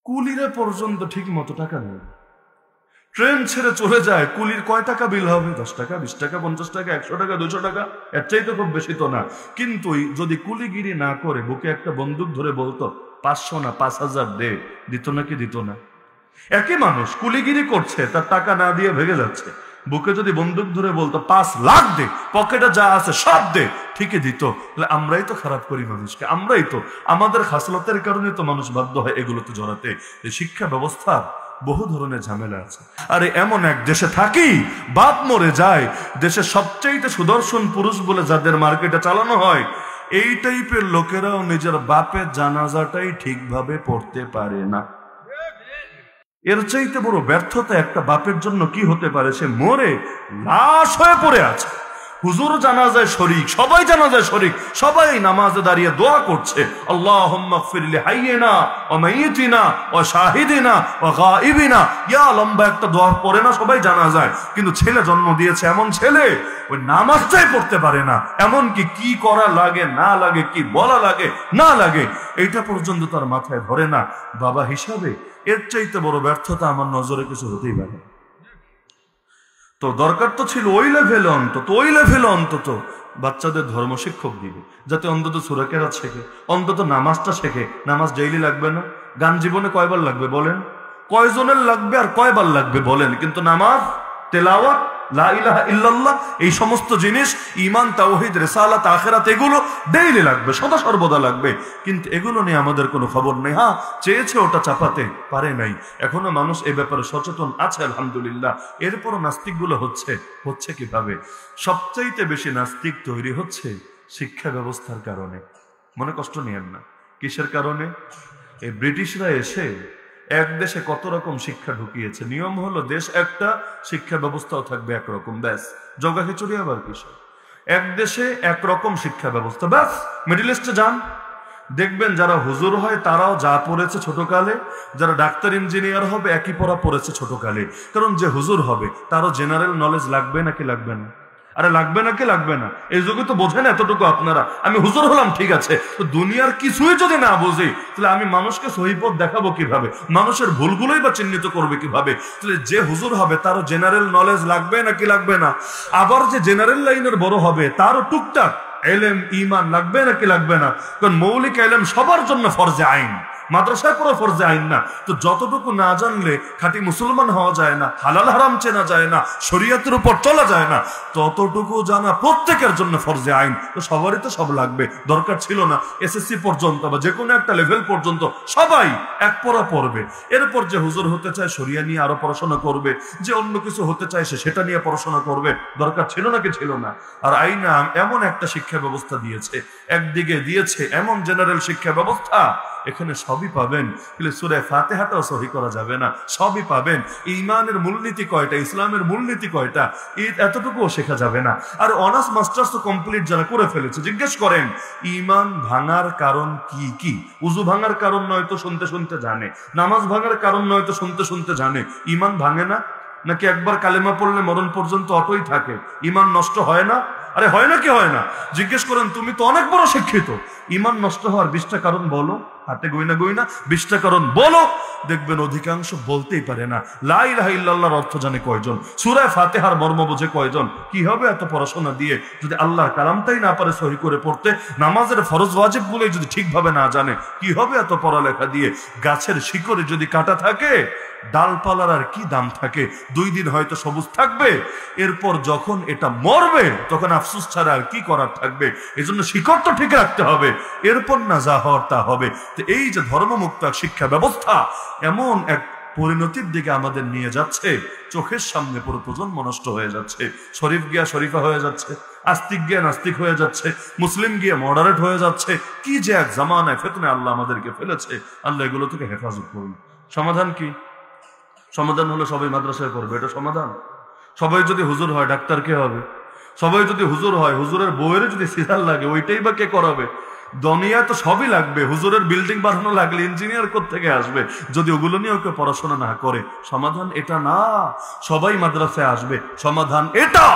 কুলিরা পর্যন্ত ঠিক মতো টাকা নেই। ট্রেন ছেড়ে চলে যায়, কুলির কয় টাকা বিল হবে? 10 টাকা, 20 টাকা, 50 টাকা, 100 টাকা, 200 টাকা, এর চাইতে খুব বেশি তো না। কিন্তু যদি কুলিগিরি না করে বুকে একটা বন্দুক ধরে বলতো 500 না 5000 দে, দিত নাকি দিত না? একই মানুষ কুলিগিরি করছে, তার টাকা না দিয়ে ভেগে যাচ্ছে, বুকে যদি বন্দুক ধরে বলতো 5 লাখ দে, পকেটে যা আছে সব দে, ঠিকই দিত। আমরাই তো খারাপ করি মানুষকে, আমরাই তো, আমাদের খাসলতের কারণে তো মানুষ বাধ্য হয় এগুলোতে জড়াতে। শিক্ষা ব্যবস্থা বহু ধরনের ঝামেলা আছে। আরে এমন এক দেশে থাকি, বাপ মরে যায়, দেশের সবচেয়ে সুদর্শন পুরুষ বলে যাদের মার্কেটে চালানো হয়, এই টাইপের লোকেরাও নিজের বাপের জানাজাটাই ঠিকভাবে পড়তে পারে না। এর চাইতে বড় ব্যর্থতা একটা বাপের জন্য কি হতে পারে? সে মরে লাশ হয়ে পড়ে আছে, হুজুর জানাজায় শরীক, সবাই জানাজায় শরীক, সবাই নামাজে দাঁড়িয়ে দোয়া করছে, আল্লাহুম্মা গফির লি হাইয়িনা ওয়া মাইয়িতিনা ওয়া শাহিদিনা ওয়া গায়িবিনা। ইয়া লম্বা একটা দোয়া পড়ে না সবাই জানাজায়, কিন্তু ছেলে জন্ম দিয়েছে এমন ছেলে ওই নামাজটাই পড়তে পারে না। এমনকি কি করা লাগে না লাগে, কি বলা লাগে না লাগে, এইটা পর্যন্ত তার মাথায় ধরে না। বাবা হিসাবে এর চাইতে বড় ব্যর্থতা আমার নজরে কিছু হতেই পারে। তো দরকার তো ছিল ওই লেভেলে অন্তত বাচ্চাদের ধর্ম শিক্ষক দিবে, যাতে অন্তত সূরা কেরাত শেখে, অন্তত নামাজটা শেখে। নামাজ ডেইলি লাগবে না? গান জীবনে কয়বার লাগবে বলেন? কয়জনের লাগবে আর কয়বার লাগবে বলেন? কিন্তু নামাজ, তেলাওয়াত, লা ইলাহা ইল্লাল্লাহ, এই সমস্ত জিনিস, ঈমান, তাওহীদ, রিসালাত, আখিরাত, এগুলো ডেইলি লাগবে, সদা সর্বদা লাগবে। কিন্তু এগুলো নিয়ে আমাদের কোনো খবর নেই। হ্যাঁ, চেয়েছে ওটা চাপাতে, পারে নাই। এখনো মানুষ এই ব্যাপারে সচেতন আছে আলহামদুলিল্লাহ। এরপরও নাস্তিকগুলো হচ্ছে কিভাবে? সবচাইতে বেশি নাস্তিক তৈরি হচ্ছে শিক্ষা ব্যবস্থার কারণে। মনে কষ্ট নিয়েন না। কিসের কারণে? এই ব্রিটিশরা এসে এক দেশে কত রকম শিক্ষা ঢুকিয়েছে। নিয়ম হলো দেশ একটা, শিক্ষা ব্যবস্থাও থাকবে একরকম, ব্যাস। জগা খিচুড়ি আবার কিসব? এক দেশে একরকম শিক্ষা ব্যবস্থা, ব্যাস। মিডল ইস্টে যান, দেখবেন যারা হুজুর হয় তারাও যা পড়েছে ছোটকালে, যারা ডাক্তার ইঞ্জিনিয়ার হবে একই পড়া পড়েছে ছোটকালে। কারণ যে হুজুর হবে তারও জেনারেল নলেজ লাগবে নাকি লাগবে না? আরে লাগবে নাকি লাগবে না? এই যুগে তো বোঝেন এতটুকু আপনারা। আমি হুজুর হলাম ঠিক আছে, তো দুনিয়ার কিছুই যদি না বুঝি, তাহলে আমি মানুষকে সহি পথ দেখাবো কিভাবে? মানুষের ভুলগুলোই বা চিহ্নিত করবে কিভাবে? তাহলে যে হুজুর হবে তারও জেনারেল নলেজ লাগবে নাকি লাগবে না? আবার যে জেনারেল লাইনের বড় হবে তারও টুকটাক এলেম, ঈমান লাগবে নাকি লাগবে না? কারণ মৌলিক এলেম সবার জন্য ফরজে আইন, মাদ্রাসায় পড়া ফরজে আইন না। তো যতটুকু না জানলে খাঁটি মুসলমান হওয়া যায় না, হালাল হারাম চেনা যায় না, শরীয়তের উপর চলা যায় না, ততটুকু জানা প্রত্যেকের জন্য ফরজে আইন। তো সবারই তো সব লাগবে, দরকার ছিল না এসএসসি পর্যন্ত বা যে কোনো একটা লেভেল পর্যন্ত সবাই এক পড়া পড়বে। এরপর যে হুজুর হতে চায় শরিয়া নিয়ে আরো পড়াশোনা করবে, যে অন্য কিছু হতে চায় সে সেটা নিয়ে পড়াশোনা করবে। দরকার ছিল নাকি ছিল না? আর আইনা এমন একটা শিক্ষা ব্যবস্থা দিয়েছে, একদিকে দিয়েছে এমন জেনারেল শিক্ষা ব্যবস্থা, এখানে সবই পাবেন। সূরা ফাতিহাটাও সহি করা যাবে না, সবই পাবেন। ঈমানের মূলনীতি কয়টা, ইসলামের মূলনীতি কয়টা, এতটুকুও শেখা যাবে না। আর অনার্স মাস্টার্স তো কমপ্লিট যারা করে ফেলেছে, জিজ্ঞেস করেন ঈমান ভাঙার কারণ কি কি? উযু ভাঙার কারণ নয় তো শুনতে শুনতে জানে, নামাজ ভাঙার কারণ নয় তো শুনতে শুনতে জানে। ঈমান ভাঙে না? নাকি একবার কালেমা পড়লে মরণ পর্যন্ত অটই থাকে? ঈমান নষ্ট হয় না? আরে হয় না কি হয় না? জিজ্ঞেস করেন, তুমি তো অনেক বড় শিক্ষিত, ঈমান নষ্ট হওয়ার 20টা কারণ বলো, হাতে গইনা 20টা কারণ বলো। দেখবেন অধিকাংশ বলতেই পারে না। লা ইলাহা ইল্লাল্লাহর অর্থ জানে কয়জন? সূরা ফাতিহার মর্ম বোঝে কয়জন? কি হবে এত পড়াশোনা দিয়ে যদি আল্লাহর কালামটাই না পারে সহি করে পড়তে? নামাজের ফরজ ওয়াজিব গুলোই যদি ঠিকভাবে না জানে, কি হবে এত পড়ালেখা দিয়ে? গাছের শিকড়ে যদি কাঁটা থাকে, ডালপালার আর কি দাম থাকে? 2 দিন হয়তো সবুজ থাকবে, এরপর যখন এটা মরবে তখন আফসোস ছাড়া আর কি করার থাকবে? এজন্য শিকড় তো ঠিক রাখতে হবে, এরপর না যা হওয়ার তা হবে। তো এই যে ধর্মমুক্ত শিক্ষা ব্যবস্থা এমন এক পরিণতির দিকে আমাদের নিয়ে যাচ্ছে, চোখের সামনে পুরো প্রজন্ম নষ্ট হয়ে যাচ্ছে। শরীফ গিয়া শরীফা হয়ে যাচ্ছে, আস্তিক গিয়া নাস্তিক হয়ে যাচ্ছে, মুসলিম গিয়া মডারেট হয়ে যাচ্ছে। কি যে এক জামানায় ফিতনায় আল্লাহ আমাদেরকে ফেলেছে। আল্লাহ এগুলো থেকে হেফাজত করুন। সমাধান কি? সমাধান হলো সবাই মাদ্রাসায় করবে, এটা সমাধান? সবাই যদি হুজুর হয় ডাক্তার কে হবে? সবাই যদি হুজুর হয়, হুজুরের বউয়ের যদি সিজার লাগে ওইটাই বা কে করাবে? দুনিয়া তো সবই লাগবে, হুজুরের বিল্ডিং বানানো লাগলে ইঞ্জিনিয়ার কোত্থেকে আসবে যদি ওগুলো নিয়ে ওকে পড়াশোনা না করে? সমাধান এটা না সবাই মাদ্রাসায় আসবে, সমাধান এটা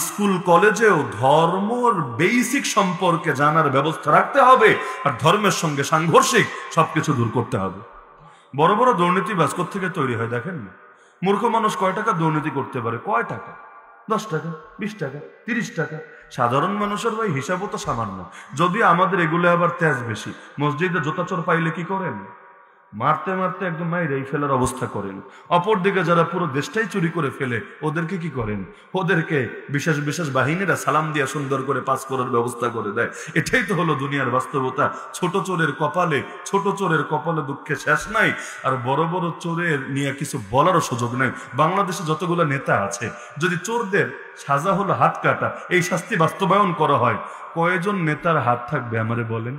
স্কুল কলেজেও ধর্মের বেসিক সম্পর্কে জানার ব্যবস্থা রাখতে হবে, আর ধর্মের সঙ্গে সাংঘর্ষিক সবকিছু দূর করতে হবে। বড় বড় দুর্নীতিবাজ কোত্থেকে তৈরি হয় দেখেন না। মূর্খ মানুষ কয় টাকা দুর্নীতি করতে পারে? কয় টাকা? 10 টাকা, 20 টাকা, 30 টাকা। সাধারণ মানুষের ভাই হিসাবও তো সামান্য। যদি আমাদের এগুলো আবার তেজ বেশি, মসজিদে জোতাচোর পাইলে কি করেন? মারতে মারতে একদম মাইরেই ফেলার অবস্থা করেন। অপরদিকে যারা পুরো দেশটাই চুরি করে ফেলে, ওদেরকে কি করেন? ওদেরকে বিশেষ বিশেষ বাহিনীরা সালাম দিয়ে সুন্দর করে পাস করার ব্যবস্থা করে দেয়। এটাই তো হলো দুনিয়ার বাস্তবতা। ছোট চোরের কপালে দুঃখে শেষ নাই, আর বড় বড় চোরের নিয়ে কিছু বলারও সুযোগ নাই। বাংলাদেশে যতগুলো নেতা আছে, যদি চোরদের সাজা হলো হাত কাটা, এই শাস্তি বাস্তবায়ন করা হয়, কয়জন নেতার হাত থাকবে আমারে বলেন?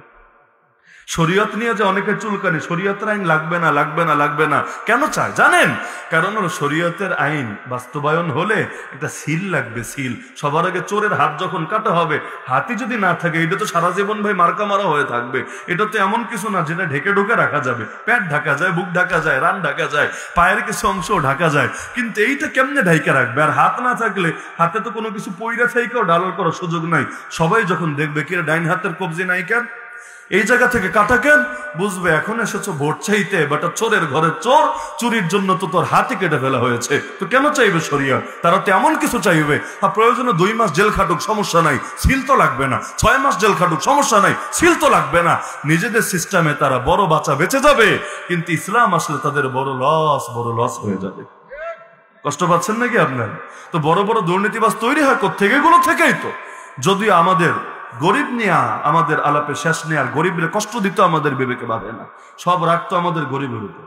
শরীয়ত নিয়ে যে অনেকের চুলকানি, শরীয়তের আইন লাগবে না কেন চায় জানেন? কারণ হলো শরীয়তের আইন বাস্তবায়ন হলে একটা সিল লাগবে, সিল। সবার আগে চোরের হাত যখন কাটা হবে, হাতই যদি না থাকে, এটা তো সারা জীবন ভাই মার্কা মারা হয়ে থাকবে। এটা তো এমন কিছু না যেটা ঢেকে ঢুকে রাখা যাবে। পেট ঢাকা যায়, বুক ঢাকা যায়, রান ঢাকা যায়, পায়ের কিছু অংশ ঢাকা যায়, কিন্তু এইটা কেমনে ঢাইকা রাখবে? আর হাত না থাকলে, হাতে তো কোনো কিছু পইরা থেকেও ডালার করার সুযোগ নাই। সবাই যখন দেখবে কি ডাইন হাতের কবজি নাই কেন, এই জায়গা থেকে কাটা কেন, বুঝবে এখন এসেছো ভোট চাইতে, বাট চোরের ঘরে চোর, চুরির জন্য তো তোর হাতে কেটে ফেলা হয়েছে। তো কেন চাইবে শরিয়া? তারা তো এমন কিছু চাইবে, আর প্রয়োজনে 2 মাস জেল খাটুক, সমস্যা নাই, সিল তো লাগবে না। 6 মাস জেল খাটুক, সমস্যা নাই, সিল তো লাগবে না। নিজেদের সিস্টেমে তারা বড় বাচ্চা বেঁচে যাবে, কিন্তু ইসলাম আসলে তাদের বড় লস হয়ে যাবে। কষ্ট পাচ্ছেন নাকি আপনার? তো বড় বড় দুর্নীতিবাজ তৈরি হয় কোত্থেকে? এগুলো থেকেই তো। যদি আমাদের গরিব নিয়ে আমাদের আলাপে শেষ নেই, আর গরিবের কষ্ট দিতে আমাদের বিবেকে বাঁধে না, সব রাখতো আমাদের গরিবের উপর।